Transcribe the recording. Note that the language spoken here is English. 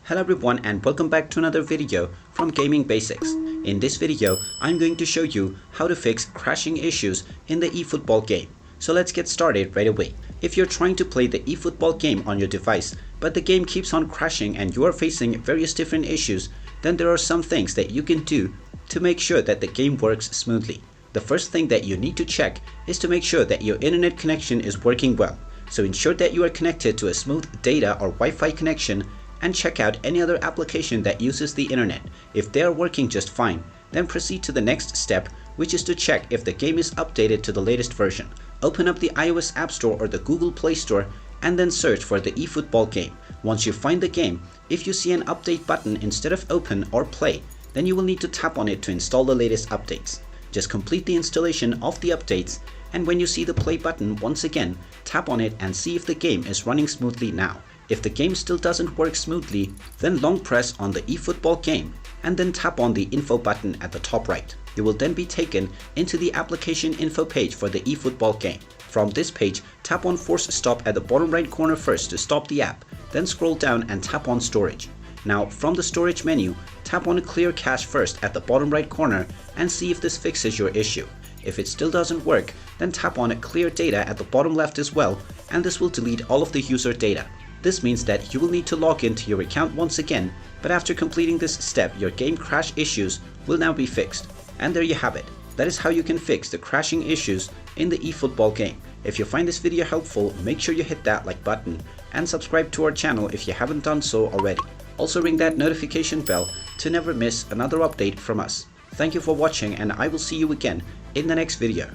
Hello everyone and welcome back to another video from Gaming Basics. In this video, I'm going to show you how to fix crashing issues in the eFootBall game. So let's get started right away. If you're trying to play the eFootBall game on your device, but the game keeps on crashing and you are facing various different issues, then there are some things that you can do to make sure that the game works smoothly. The first thing that you need to check is to make sure that your internet connection is working well. So ensure that you are connected to a smooth data or Wi-Fi connection and check out any other application that uses the internet. If they are working just fine, then proceed to the next step, which is to check if the game is updated to the latest version. Open up the iOS App Store or the Google Play Store and then search for the eFootBall game. Once you find the game, if you see an update button instead of open or play, then you will need to tap on it to install the latest updates. Just complete the installation of the updates, and when you see the play button once again, tap on it and see if the game is running smoothly now. If the game still doesn't work smoothly, then long press on the eFootBall game and then tap on the info button at the top right. You will then be taken into the application info page for the eFootBall game. From this page, tap on force stop at the bottom right corner first to stop the app, then scroll down and tap on storage. Now from the storage menu, tap on clear cache first at the bottom right corner and see if this fixes your issue. If it still doesn't work, then tap on clear data at the bottom left as well, and this will delete all of the user data. This means that you will need to log into your account once again, but after completing this step, your game crash issues will now be fixed. And there you have it. That is how you can fix the crashing issues in the eFootBall game. If you find this video helpful, make sure you hit that like button and subscribe to our channel if you haven't done so already. Also ring that notification bell to never miss another update from us. Thank you for watching and I will see you again in the next video.